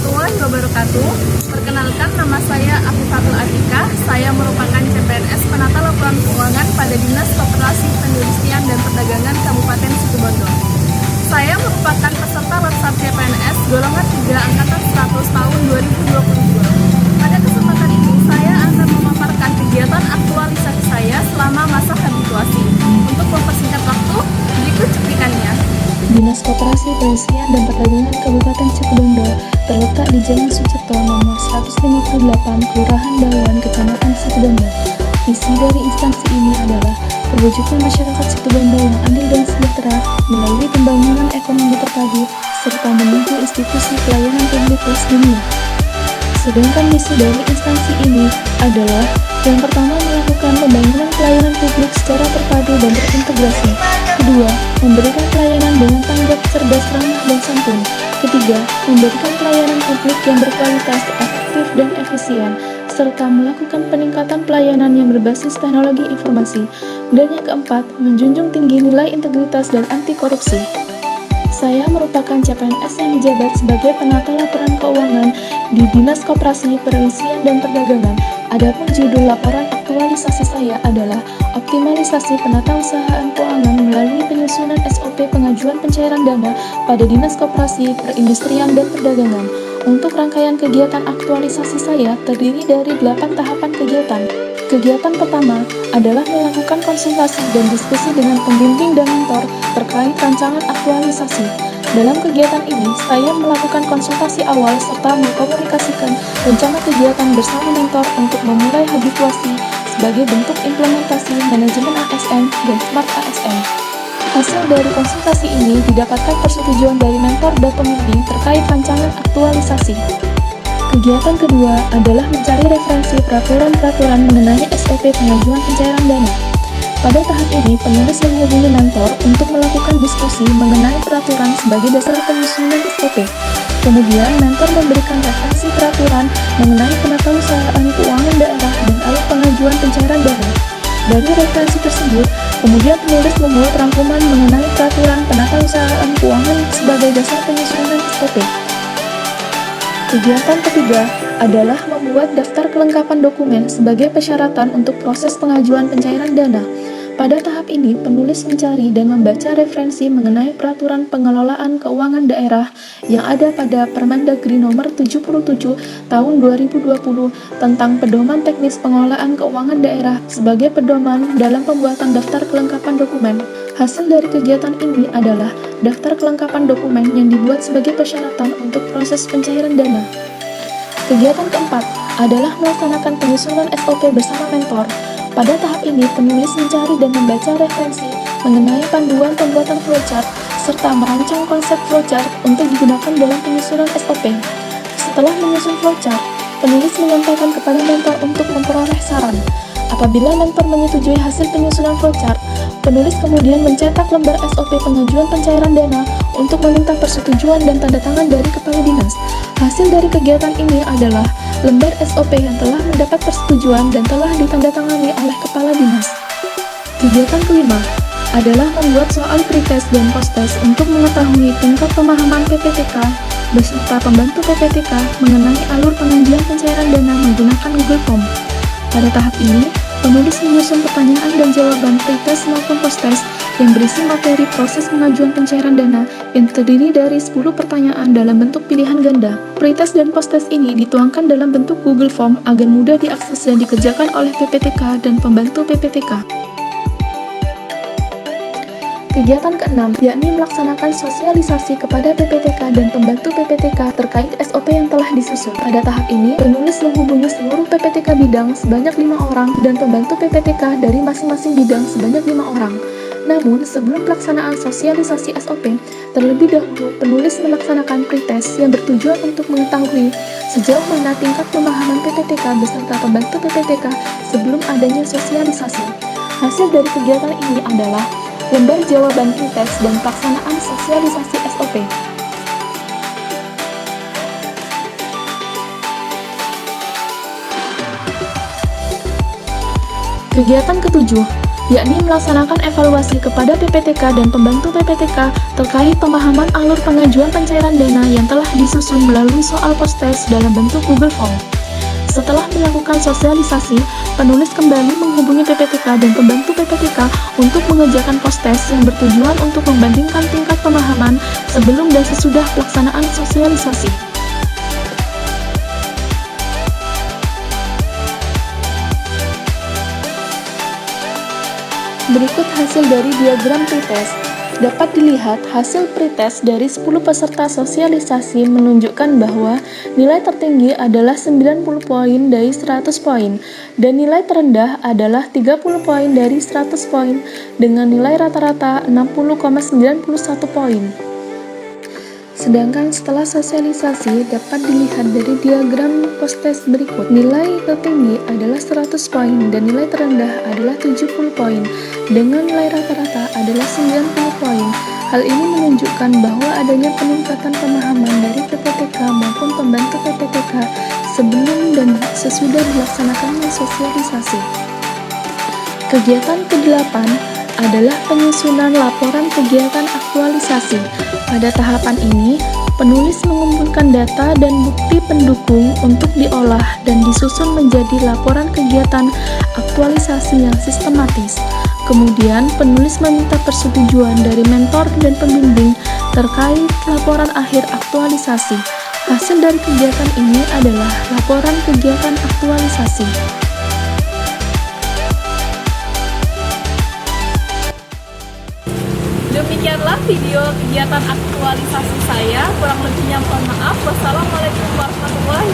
warahmatullahi wabarakatuh. Perkenalkan, nama saya Afifatul Atika. Saya merupakan CPNS penata laporan keuangan pada Dinas Koperasi Perindustrian dan Perdagangan Kabupaten Situbondo. Saya merupakan peserta Latsar CPNS golongan 3 angkatan 100 tahun 2022. Pada kesempatan ini, saya akan memaparkan kegiatan aktualisasi saya selama masa habituasi. Untuk mempersingkat waktu, berikut cuplikannya. Dinas Koperasi Perindustrian dan Perdagangan Kabupaten Situbondo terletak di Jalan Sucipto nomor 158, Kelurahan Bawan, Kecamatan Situbondo. Visi dari instansi ini adalah terwujudnya masyarakat Situbondo yang adil dan sejahtera melalui pembangunan ekonomi terpadu serta menuju institusi pelayanan publik kelas dunia. Sedangkan misi dari instansi ini adalah yang pertama, melakukan pembangunan pelayanan publik secara terpadu dan terintegrasi. Kedua, memberikan pelayanan dengan tanggap, cerdas, ramah, dan santun. Ketiga, memberikan pelayanan publik yang berkualitas, efektif, dan efisien, serta melakukan peningkatan pelayanan yang berbasis teknologi informasi. Dan yang keempat, menjunjung tinggi nilai integritas dan anti korupsi. Saya merupakan CPNS yang menjabat sebagai penata laporan keuangan di Dinas Koperasi Perindustrian dan Perdagangan. Adapun judul laporan aktualisasi saya adalah optimalisasi penatausahaan keuangan melalui penyusunan SOP pengajuan pencairan dana pada Dinas Koperasi Perindustrian dan Perdagangan. Untuk rangkaian kegiatan aktualisasi saya terdiri dari 8 tahapan kegiatan. Kegiatan pertama adalah melakukan konsultasi dan diskusi dengan pembimbing dan mentor terkait rancangan aktualisasi. Dalam kegiatan ini, saya melakukan konsultasi awal serta mengkomunikasikan rencana kegiatan bersama mentor untuk memulai habituasi sebagai bentuk implementasi manajemen ASN dan Smart ASN. Hasil dari konsultasi ini didapatkan persetujuan dari mentor dan pembimbing terkait rancangan aktualisasi. Kegiatan kedua adalah mencari referensi peraturan-peraturan mengenai SOP pengajuan pencairan dana. Pada tahap ini, penulis menghubungi mentor untuk melakukan diskusi mengenai peraturan sebagai dasar penyusunan SOP. Kemudian, mentor memberikan referensi peraturan mengenai penatausahaan keuangan daerah dan alat pengajuan pencairan dana. Dari referensi tersebut, kemudian penulis membuat rangkuman mengenai peraturan penatausahaan keuangan sebagai dasar penyusunan SOP. Kegiatan ketiga adalah membuat daftar kelengkapan dokumen sebagai persyaratan untuk proses pengajuan pencairan dana. Pada tahap ini, penulis mencari dan membaca referensi mengenai peraturan pengelolaan keuangan daerah yang ada pada Permendagri nomor 77 tahun 2020 tentang pedoman teknis pengelolaan keuangan daerah sebagai pedoman dalam pembuatan daftar kelengkapan dokumen. Hasil dari kegiatan ini adalah daftar kelengkapan dokumen yang dibuat sebagai persyaratan untuk proses pencairan dana. Kegiatan keempat adalah melaksanakan penyusunan SOP bersama mentor. Pada tahap ini, penulis mencari dan membaca referensi mengenai panduan pembuatan flowchart serta merancang konsep flowchart untuk digunakan dalam penyusunan SOP. Setelah menyusun flowchart, penulis menyampaikan kepada mentor untuk memperoleh saran. Apabila mentor menyetujui hasil penyusunan flowchart, penulis kemudian mencetak lembar SOP pengajuan pencairan dana untuk meminta persetujuan dan tanda tangan dari kepala dinas. Hasil dari kegiatan ini adalah lembar SOP yang telah mendapat persetujuan dan telah ditandatangani oleh kepala dinas. Kegiatan kelima adalah membuat soal pretest dan posttest untuk mengetahui tingkat pemahaman PPTK beserta pembantu PPTK mengenai alur pengajuan pencairan dana menggunakan Google Form. Pada tahap ini, penulis menyusun pertanyaan dan jawaban pretest maupun posttest yang berisi materi proses pengajuan pencairan dana yang terdiri dari 10 pertanyaan dalam bentuk pilihan ganda. Pretest dan posttest ini dituangkan dalam bentuk Google Form agar mudah diakses dan dikerjakan oleh PPTK dan pembantu PPTK. Kegiatan keenam, yakni melaksanakan sosialisasi kepada PPTK dan pembantu PPTK terkait SOP yang telah disusun. Pada tahap ini, penulis menghubungi seluruh PPTK bidang sebanyak 5 orang dan pembantu PPTK dari masing-masing bidang sebanyak 5 orang. Namun, sebelum pelaksanaan sosialisasi SOP, terlebih dahulu penulis melaksanakan pretest yang bertujuan untuk mengetahui sejauh mana tingkat pemahaman PPTK beserta pembantu PPTK sebelum adanya sosialisasi. Hasil dari kegiatan ini adalah lembar jawaban pretest dan pelaksanaan sosialisasi SOP. Kegiatan ketujuh yakni melaksanakan evaluasi kepada PPTK dan pembantu PPTK terkait pemahaman alur pengajuan pencairan dana yang telah disusun melalui soal post-test dalam bentuk Google Form. Setelah melakukan sosialisasi, penulis kembali menghubungi PPTK dan pembantu PPTK untuk mengerjakan post-test yang bertujuan untuk membandingkan tingkat pemahaman sebelum dan sesudah pelaksanaan sosialisasi. Berikut hasil dari diagram pretest. Dapat dilihat hasil pretest dari 10 peserta sosialisasi menunjukkan bahwa nilai tertinggi adalah 90 poin dari 100 poin dan nilai terendah adalah 30 poin dari 100 poin dengan nilai rata-rata 60,91 poin. Sedangkan setelah sosialisasi dapat dilihat dari diagram post-test berikut. Nilai tertinggi adalah 100 poin dan nilai terendah adalah 70 poin dengan nilai rata-rata adalah 90 poin. Hal ini menunjukkan bahwa adanya peningkatan pemahaman dari PPTK maupun pembantu PPTK sebelum dan sesudah dilaksanakannya sosialisasi. Kegiatan ke-8 adalah penyusunan laporan kegiatan aktualisasi. Pada tahapan ini, penulis mengumpulkan data dan bukti pendukung untuk diolah dan disusun menjadi laporan kegiatan aktualisasi yang sistematis. Kemudian, penulis meminta persetujuan dari mentor dan pembimbing terkait laporan akhir aktualisasi. Hasil dari kegiatan ini adalah laporan kegiatan aktualisasi. Demikianlah video kegiatan aktualisasi saya. Kurang lebihnya mohon maaf. Wassalamualaikum warahmatullahi